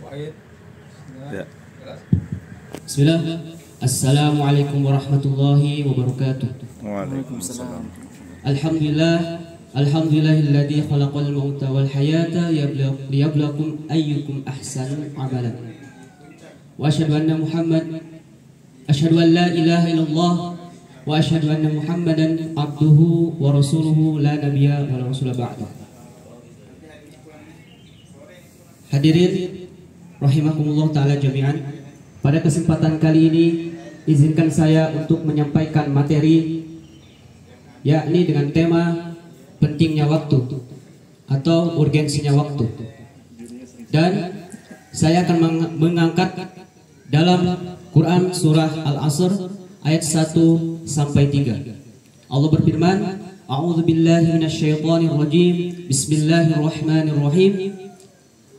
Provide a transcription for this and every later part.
Ya. Bismillah. Assalamualaikum warahmatullahi wabarakatuh. Waalaikumsalam. Alhamdulillahilladzi khalaqal mauta wal hayata liyabluwakum ayyukum ahsanu amalan. Wa asyhadu an la ilaha illallah wa asyhadu anna Muhammadan abduhu wa rasuluhu la nabiyya wa la rasula ba'da. Hadirin rahimakumullah taala jami'an. Pada kesempatan kali ini izinkan saya untuk menyampaikan materi yakni dengan tema pentingnya waktu atau urgensinya waktu. Dan saya akan mengangkat dalam Quran surah Al-Asr ayat 1 sampai 3. Allah berfirman, A'udzubillahi minasyaitonirrajim. Bismillahirrahmanirrahim.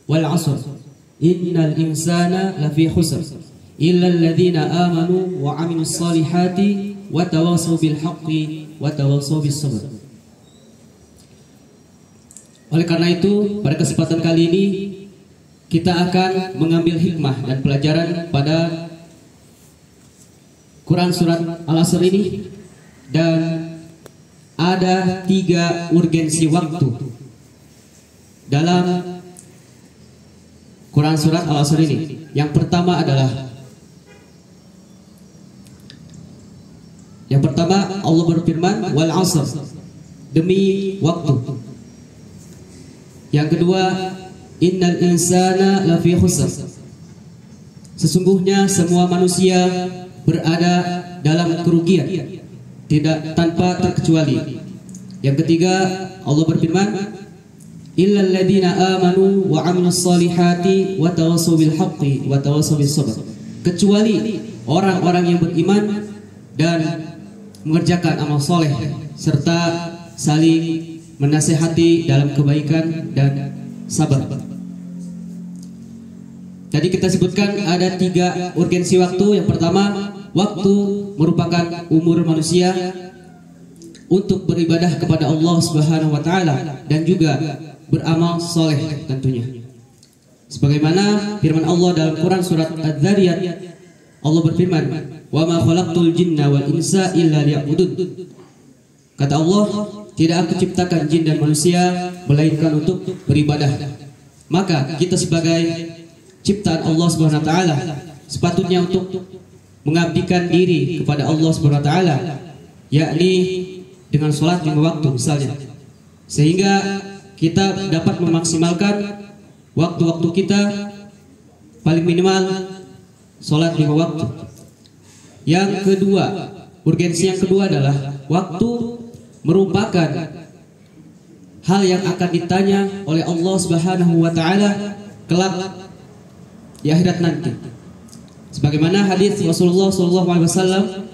Wal 'asr. Innal insana lafi khusr illa alladzina amanu wa 'amilus solihati wa tawassaw bil haqqi wa tawassaw bis sabr. Oleh karena itu, pada kesempatan kali ini kita akan mengambil hikmah dan pelajaran pada Quran surat Al-Asr ini, dan ada 3 urgensi waktu dalam Quran surat Al-Asr ini. Yang pertama Allah berfirman wal 'asr, demi waktu. Yang kedua, innal insana lafi khusr, sesungguhnya semua manusia berada dalam kerugian, tidak tanpa terkecuali. Yang ketiga, Allah berfirman illal ladzina amanu wa 'amilus solihati wa tawassaw bil haqqi wa tawassaw bis sabr, kecuali orang-orang yang beriman dan mengerjakan amal soleh serta saling menasihati dalam kebaikan dan sabar. Tadi kita sebutkan ada 3 urgensi waktu. Yang pertama, waktu merupakan umur manusia untuk beribadah kepada Allah Subhanahu wa taala dan juga beramal soleh tentunya. Sebagaimana firman Allah dalam Quran surat Az-Zariyat, Allah berfirman, "Wa ma khalaqtul jinna wal insa illa liya'budun." Kata Allah, tidak aku ciptakan jin dan manusia melainkan untuk beribadah. Maka kita sebagai ciptaan Allah Subhanahu wa taala sepatutnya untuk mengabdikan diri kepada Allah Subhanahu wa taala, yakni dengan sholat 5 waktu misalnya, sehingga kita dapat memaksimalkan waktu-waktu kita paling minimal sholat 5 waktu. Yang kedua, urgensi yang kedua adalah waktu merupakan hal yang akan ditanya oleh Allah Subhanahu wa taala kelak di akhirat nanti. Sebagaimana hadis Rasulullah SAW,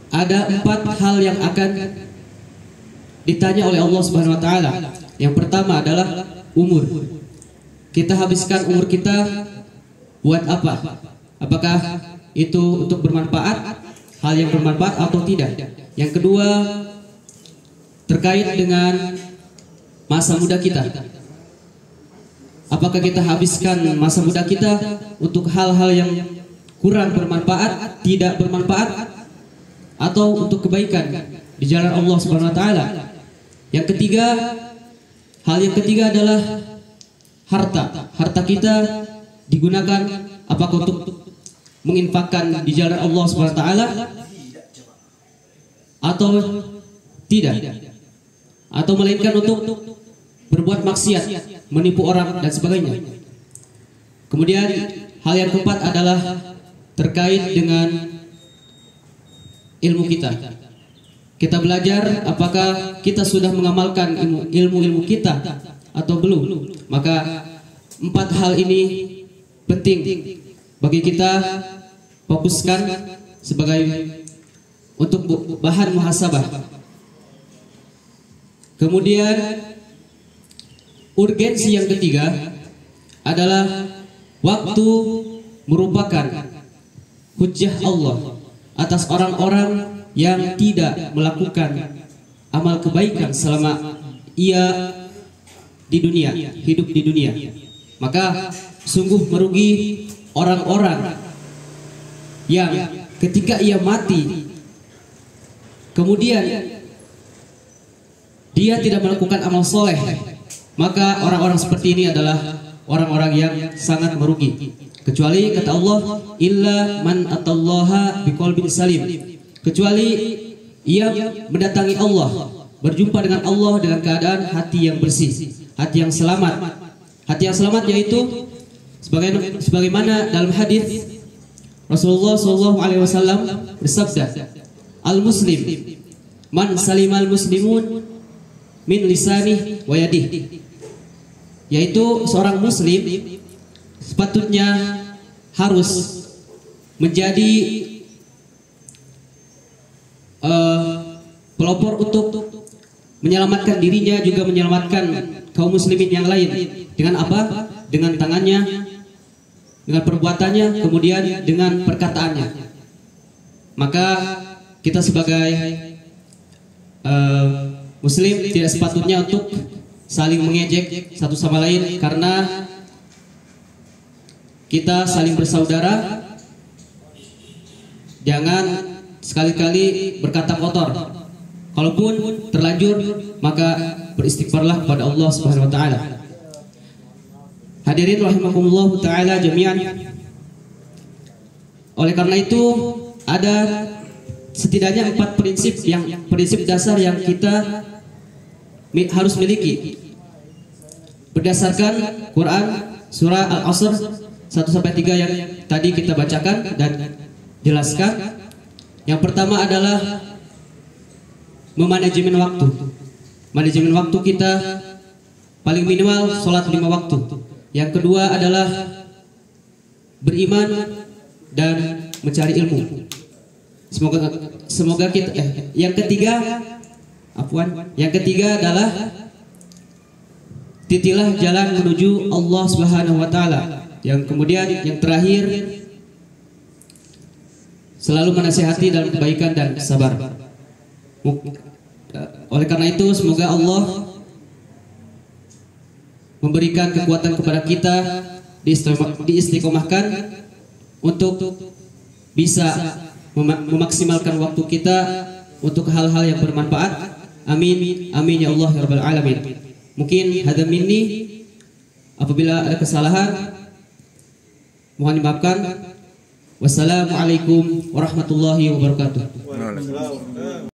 ada 4 hal yang akan ditanya oleh Allah Subhanahu wa taala. Yang pertama adalah umur. Kita habiskan umur kita buat apa? Apakah itu untuk bermanfaat, hal yang bermanfaat atau tidak? Yang kedua, terkait dengan masa muda kita. Apakah kita habiskan masa muda kita untuk hal-hal yang kurang bermanfaat, tidak bermanfaat, atau untuk kebaikan di jalan Allah Subhanahu wa taala? Yang ketiga, hal yang ketiga adalah harta. Harta kita digunakan apakah untuk menginfakkan di jalan Allah Subhanahu wa taala atau tidak? Atau melainkan untuk berbuat maksiat, menipu orang dan sebagainya. Kemudian hal yang keempat adalah terkait dengan ilmu kita. Kita belajar apakah kita sudah mengamalkan ilmu kita atau belum. Maka 4 hal ini penting bagi kita fokuskan sebagai untuk bahan muhasabah. Kemudian urgensi yang ketiga adalah waktu merupakan hujjah Allah atas orang-orang yang tidak melakukan amal kebaikan selama ia di dunia, hidup di dunia. Maka sungguh merugi orang-orang yang ketika ia mati kemudian dia tidak melakukan amal soleh, maka orang-orang seperti ini adalah orang-orang yang sangat merugi. Kecuali kata Allah, illa man atallaha biqalbin salim, kecuali ia mendatangi Allah, berjumpa dengan Allah dengan keadaan hati yang bersih, hati yang selamat. Hati yang selamat yaitu sebagaimana dalam hadis Rasulullah SAW bersabda, al-muslim man salimal muslimun min lisani wa yadih, yaitu seorang muslim sepatutnya harus menjadi pelopor untuk menyelamatkan dirinya, juga menyelamatkan kaum muslimin yang lain. Dengan apa? Dengan tangannya, dengan perbuatannya, kemudian dengan perkataannya. Maka kita sebagai muslim tidak sepatutnya untuk saling mengejek satu sama lain, karena kita saling bersaudara. Jangan sekali-kali berkata kotor. Kalaupun terlanjur, maka beristighfarlah kepada Allah Subhanahu wa taala. Hadirin rahimakumullah taala jami'an. Oleh karena itu ada setidaknya 4 prinsip dasar yang kita harus miliki berdasarkan Quran surah Al-Asr 1-3 yang tadi kita bacakan dan jelaskan. Yang pertama adalah memanajemen waktu. Manajemen waktu kita paling minimal sholat 5 waktu. Yang kedua adalah beriman dan mencari ilmu. Semoga kita yang ketiga adalah titilah jalan menuju Allah Subhanahu wa taala. Yang kemudian yang terakhir selalu menasihati dalam kebaikan dan sabar. Oleh karena itu semoga Allah memberikan kekuatan kepada kita, diistiqomahkan untuk bisa memaksimalkan waktu kita untuk hal-hal yang bermanfaat. Amin, amin ya Allah ya Rabbal Alamin. Mungkin hadza minni, apabila ada kesalahan mohon dimaafkan. Wassalamualaikum warahmatullahi wabarakatuh.